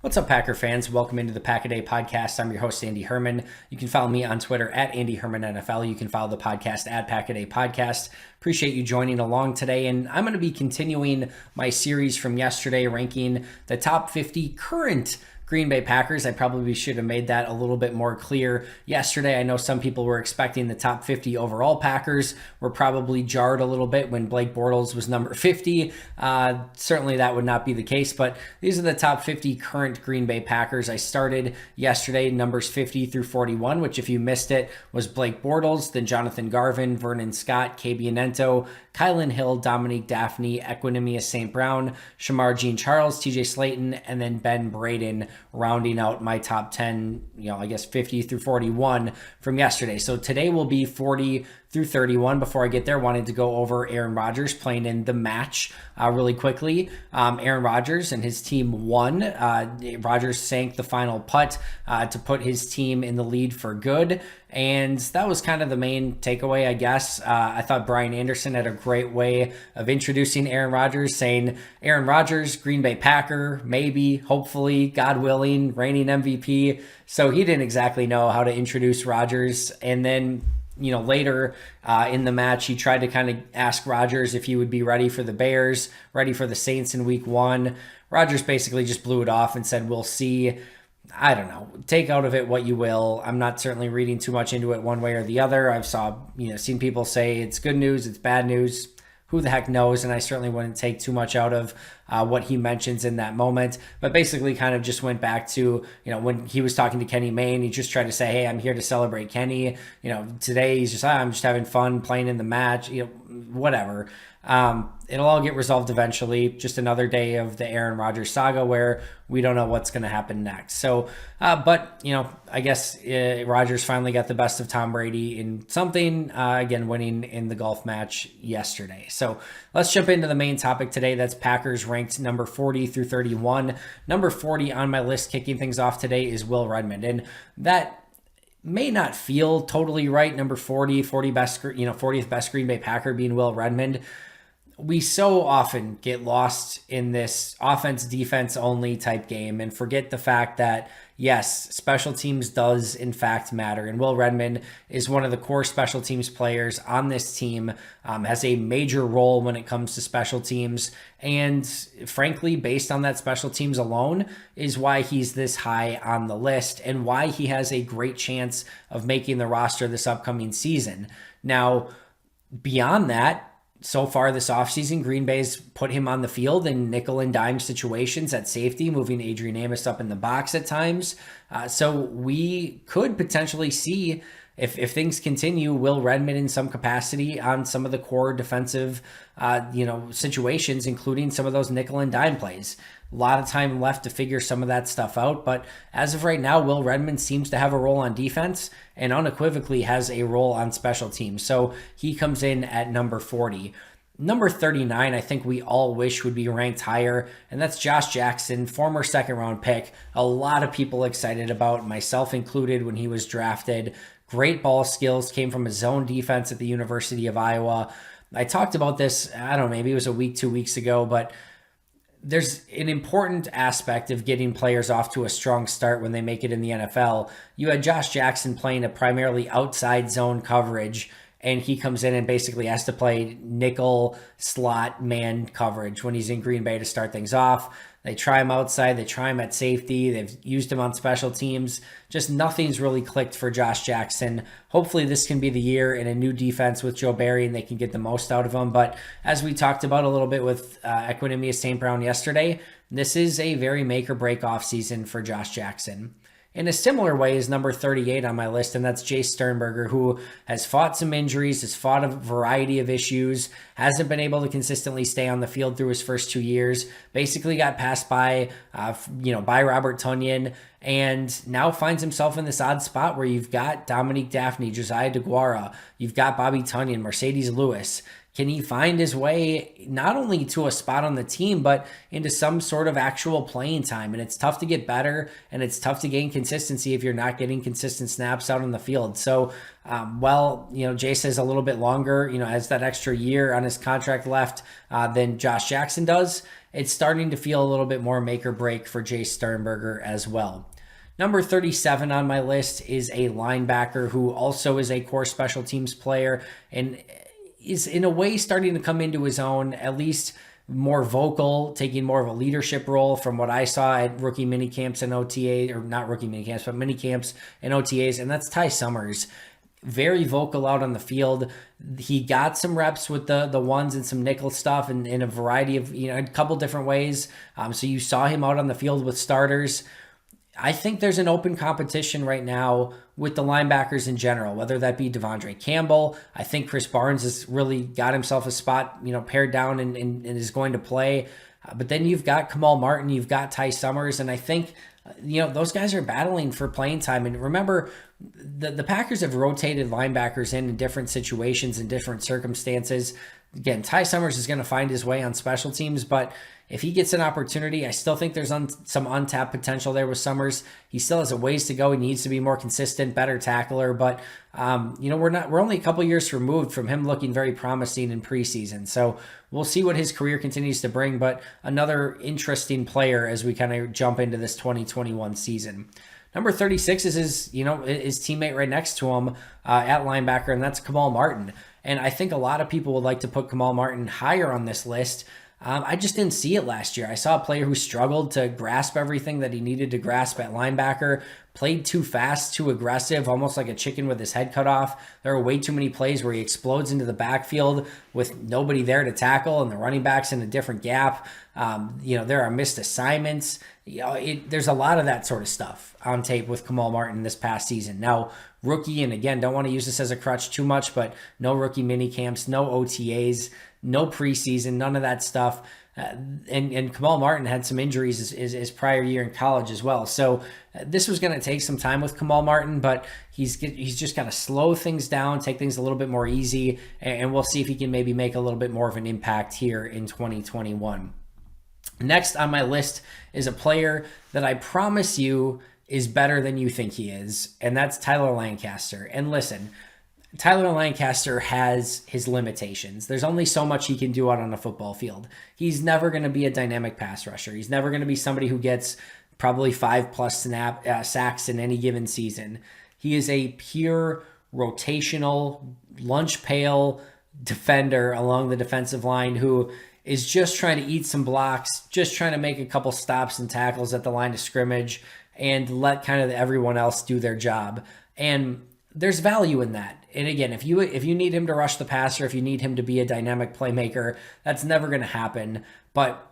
What's up, Packer fans? Welcome into the Pack a Day podcast. I'm your host, Andy Herman. You can follow me on Twitter at Andy Herman NFL. You can follow the podcast at Pack a Day Podcast. Appreciate you joining along today. And I'm going to be continuing my series from yesterday, ranking the top 50 current Green Bay Packers. I probably should have made that a little bit more clear yesterday. I know some people were expecting the top 50 overall Packers. Were probably jarred a little bit when Blake Bortles was number 50. Certainly that would not be the case, but these are the top 50 current Green Bay Packers. I started yesterday, numbers 50 through 41, which if you missed it was Blake Bortles, then Jonathan Garvin, Vernon Scott, KB Anento, Kylan Hill, Dominique Daphne, Equinemius St. Brown, Shamar Jean-Charles, TJ Slayton, and then Ben Braden rounding out my top 10, 50 through 41 from yesterday. So today will be 40 through 31. Before I get there, wanted to go over Aaron Rodgers playing in the match really quickly. Aaron Rodgers and his team won. Rodgers sank the final putt to put his team in the lead for good. And that was kind of the main takeaway, I guess. I thought Brian Anderson had a great way of introducing Aaron Rodgers, saying Aaron Rodgers, Green Bay Packer, maybe, hopefully, God willing, reigning MVP. So he didn't exactly know how to introduce Rodgers. And then later in the match, he tried to kind of ask Rodgers if he would be ready for the Bears, ready for the Saints in week one. Rodgers basically just blew it off and said, we'll see. I don't know. Take out of it what you will. I'm not certainly reading too much into it one way or the other. I've seen people say it's good news, it's bad news. Who the heck knows? And I certainly wouldn't take too much out of what he mentions in that moment. But basically kind of just went back to, when he was talking to Kenny Mayne, he just tried to say, hey, I'm here to celebrate Kenny. Today he's just, I'm just having fun playing in the match, whatever. It'll all get resolved eventually. Just another day of the Aaron Rodgers saga where we don't know what's going to happen next. So, I guess Rodgers finally got the best of Tom Brady in something, again, winning in the golf match yesterday. So let's jump into the main topic today. That's Packers ranked number 40 through 31. Number 40 on my list kicking things off today is Will Redmond. And that may not feel totally right. Number 40 best, 40th best Green Bay Packer being Will Redmond. We so often get lost in this offense, defense only type game and forget the fact that, yes, special teams does in fact matter. And Will Redmond is one of the core special teams players on this team, has a major role when it comes to special teams. And frankly, based on that special teams alone is why he's this high on the list and why he has a great chance of making the roster this upcoming season. Now, beyond that, so far this offseason, Green Bay's put him on the field in nickel and dime situations at safety, moving Adrian Amos up in the box at times. So we could potentially see, if things continue, Will Redmond in some capacity on some of the core defensive situations, including some of those nickel and dime plays. A lot of time left to figure some of that stuff out, but as of right now, Will Redmond seems to have a role on defense and unequivocally has a role on special teams. So he comes in at number 40. Number 39, I think we all wish would be ranked higher, and that's Josh Jackson, former second-round pick. A lot of people excited about, myself included, when he was drafted. Great ball skills, came from a zone defense at the University of Iowa. I talked about this, I don't know, maybe it was a week, 2 weeks ago, but there's an important aspect of getting players off to a strong start when they make it in the NFL. You had Josh Jackson playing a primarily outside zone coverage, and he comes in and basically has to play nickel slot man coverage when he's in Green Bay to start things off. They try him outside. They try him at safety. They've used him on special teams. Just nothing's really clicked for Josh Jackson. Hopefully this can be the year in a new defense with Joe Barry and they can get the most out of him. But as we talked about a little bit with Equinemius St. Brown yesterday, this is a very make or break offseason for Josh Jackson. In a similar way is number 38 on my list, and that's Jace Sternberger, who has fought some injuries, has fought a variety of issues, hasn't been able to consistently stay on the field through his first 2 years, basically got passed by Robert Tonyan, and now finds himself in this odd spot where you've got Dominique Daphne, Josiah DeGuara, you've got Bobby Tonyan, Mercedes Lewis. Can he find his way not only to a spot on the team, but into some sort of actual playing time? And it's tough to get better, and it's tough to gain consistency if you're not getting consistent snaps out on the field. So, Jace has a little bit longer, has that extra year on his contract left than Josh Jackson does. it's starting to feel a little bit more make or break for Jay Sternberger as well. Number 37 on my list is a linebacker who also is a core special teams player and is in a way starting to come into his own, at least more vocal, taking more of a leadership role from what I saw at rookie mini camps and OTA, or not rookie mini camps, but mini camps and OTAs, and that's Ty Summers. Very vocal out on the field. He got some reps with the ones and some nickel stuff and in a variety of, a couple different ways. So you saw him out on the field with starters. I think there's an open competition right now with the linebackers in general, whether that be Devondre Campbell. I think Chris Barnes has really got himself a spot, pared down and is going to play. But then you've got Kamal Martin, you've got Ty Summers, and I think, those guys are battling for playing time. And remember, the Packers have rotated linebackers in different situations and different circumstances. Again, Ty Summers is going to find his way on special teams, but if he gets an opportunity, I still think there's some untapped potential there with Summers. He still has a ways to go. He needs to be more consistent, better tackler, but we're only a couple years removed from him looking very promising in preseason. So we'll see what his career continues to bring, but another interesting player as we kind of jump into this 2021 season. Number 36 is his teammate right next to him at linebacker, and that's Kamal Martin. And I think a lot of people would like to put Kamal Martin higher on this list. I just didn't see it last year. I saw a player who struggled to grasp everything that he needed to grasp at linebacker, played too fast, too aggressive, almost like a chicken with his head cut off. There are way too many plays where he explodes into the backfield with nobody there to tackle and the running back's in a different gap. There are missed assignments. There's a lot of that sort of stuff on tape with Kamal Martin this past season. Now, rookie, and again, don't want to use this as a crutch too much, but no rookie mini camps, no OTAs, no preseason, none of that stuff. And Kamal Martin had some injuries his prior year in college as well. So this was going to take some time with Kamal Martin, but he's just got to slow things down, take things a little bit more easy, and we'll see if he can maybe make a little bit more of an impact here in 2021. Next on my list is a player that I promise you is better than you think he is, and that's Tyler Lancaster. And listen, Tyler Lancaster has his limitations. There's only so much he can do out on a football field. He's never going to be a dynamic pass rusher. He's never going to be somebody who gets probably 5+ sacks in any given season. He is a pure rotational lunch pail defender along the defensive line who is just trying to eat some blocks, just trying to make a couple stops and tackles at the line of scrimmage and let kind of everyone else do their job. And there's value in that. And again, if you need him to rush the passer, if you need him to be a dynamic playmaker, that's never going to happen. But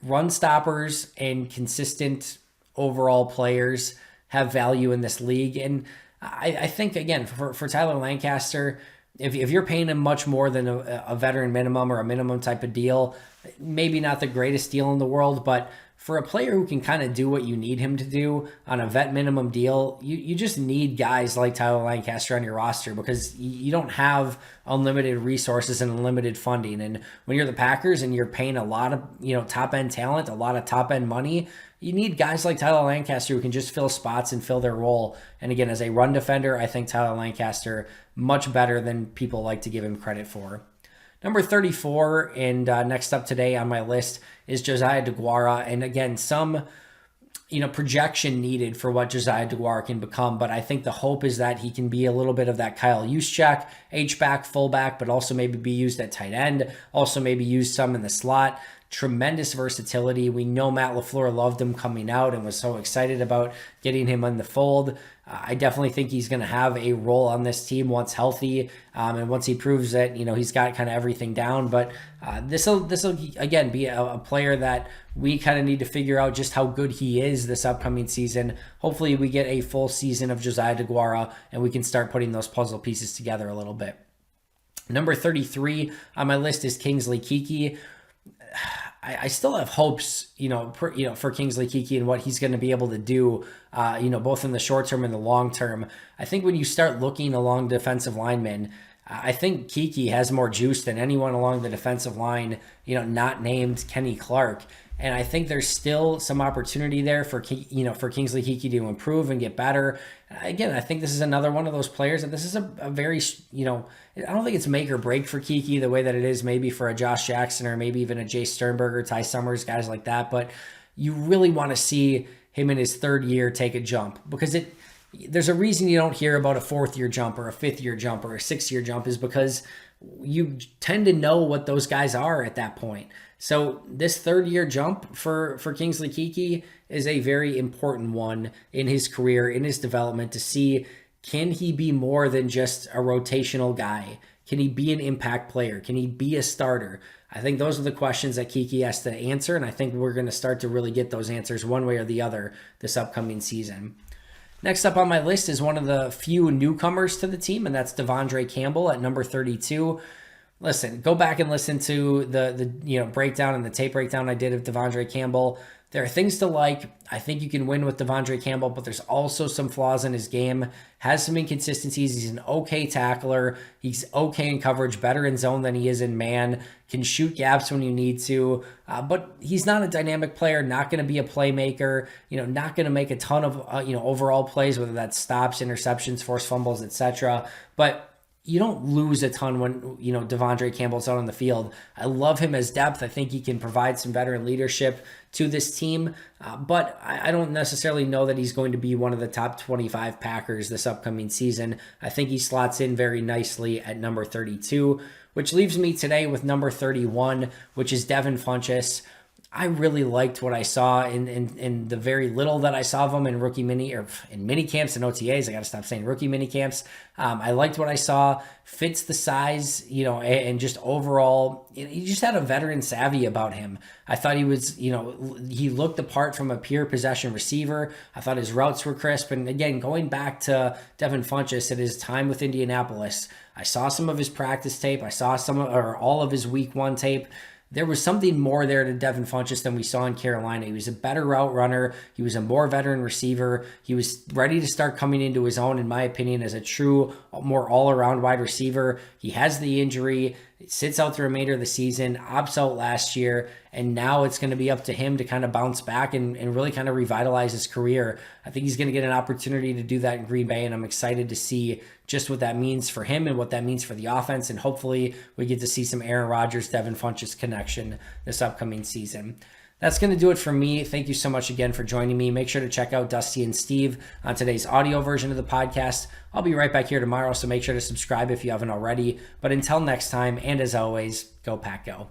run stoppers and consistent overall players have value in this league. And I think, again, for Tyler Lancaster, if you're paying him much more than a veteran minimum or a minimum type of deal, maybe not the greatest deal in the world, but for a player who can kind of do what you need him to do on a vet minimum deal, you just need guys like Tyler Lancaster on your roster because you don't have unlimited resources and unlimited funding. And when you're the Packers and you're paying a lot of top end talent, a lot of top end money, you need guys like Tyler Lancaster who can just fill spots and fill their role. And again, as a run defender, I think Tyler Lancaster much better than people like to give him credit for. Number 34, and next up today on my list is Josiah DeGuara. And again, some projection needed for what Josiah DeGuara can become, but I think the hope is that he can be a little bit of that Kyle Juszczyk, H-back, fullback, but also maybe be used at tight end, also maybe used some in the slot. Tremendous versatility. We know Matt LaFleur loved him coming out and was so excited about getting him in the fold. I definitely think he's going to have a role on this team once healthy, and once he proves that he's got kind of everything down. But this will again be a player that we kind of need to figure out just how good he is this upcoming season. Hopefully, we get a full season of Josiah DeGuara, and we can start putting those puzzle pieces together a little bit. Number 33 on my list is Kingsley Keke. I still have hopes, for Kingsley Keke and what he's going to be able to do, both in the short term and the long term. I think when you start looking along defensive linemen, I think Kiki has more juice than anyone along the defensive line, not named Kenny Clark. And I think there's still some opportunity there for Kingsley Kiki to improve and get better. Again, I think this is another one of those players that this is a very, I don't think it's make or break for Kiki the way that it is maybe for a Josh Jackson or maybe even a Jay Sternberger, Ty Summers, guys like that. But you really want to see him in his third year take a jump, because there's a reason you don't hear about a fourth-year jump or a fifth-year jump or a sixth-year jump, is because you tend to know what those guys are at that point. So this third-year jump for Kingsley Kiki is a very important one in his career, in his development, to see, can he be more than just a rotational guy? Can he be an impact player? Can he be a starter? I think those are the questions that Kiki has to answer, and I think we're going to start to really get those answers one way or the other this upcoming season. Next up on my list is one of the few newcomers to the team, and that's Devondre Campbell at number 32. Listen, go back and listen to the breakdown and the tape breakdown I did of Devondre Campbell. There are things to like. I think you can win with Devondre Campbell, but there's also some flaws in his game. Has some inconsistencies. He's an okay tackler. He's okay in coverage, better in zone than he is in man. Can shoot gaps when you need to, but he's not a dynamic player. Not going to be a playmaker. Not going to make a ton of overall plays, whether that's stops, interceptions, forced fumbles, etc. But you don't lose a ton when, Devondre Campbell's out on the field. I love him as depth. I think he can provide some veteran leadership to this team, but I don't necessarily know that he's going to be one of the top 25 Packers this upcoming season. I think he slots in very nicely at number 32, which leaves me today with number 31, which is Devin Funchess. I really liked what I saw in the very little that I saw of him in mini camps and OTAs. I got to stop saying rookie mini camps. I liked what I saw. Fits the size, and just overall, he just had a veteran savvy about him. I thought he was, he looked the part from a pure possession receiver. I thought his routes were crisp. And again, going back to Devin Funchess at his time with Indianapolis, I saw some of his practice tape. I saw all of his week one tape. There was something more there to Devin Funchess than we saw in Carolina. He was a better route runner. He was a more veteran receiver. He was ready to start coming into his own, in my opinion, as a true, more all-around wide receiver. He has the injury. It sits out the remainder of the season, opts out last year, and now it's going to be up to him to kind of bounce back and really kind of revitalize his career. I think he's going to get an opportunity to do that in Green Bay, and I'm excited to see just what that means for him and what that means for the offense, and hopefully we get to see some Aaron Rodgers, Devin Funchess connection this upcoming season. That's going to do it for me. Thank you so much again for joining me. Make sure to check out Dusty and Steve on today's audio version of the podcast. I'll be right back here tomorrow, so make sure to subscribe if you haven't already. But until next time, and as always, go Pack Go.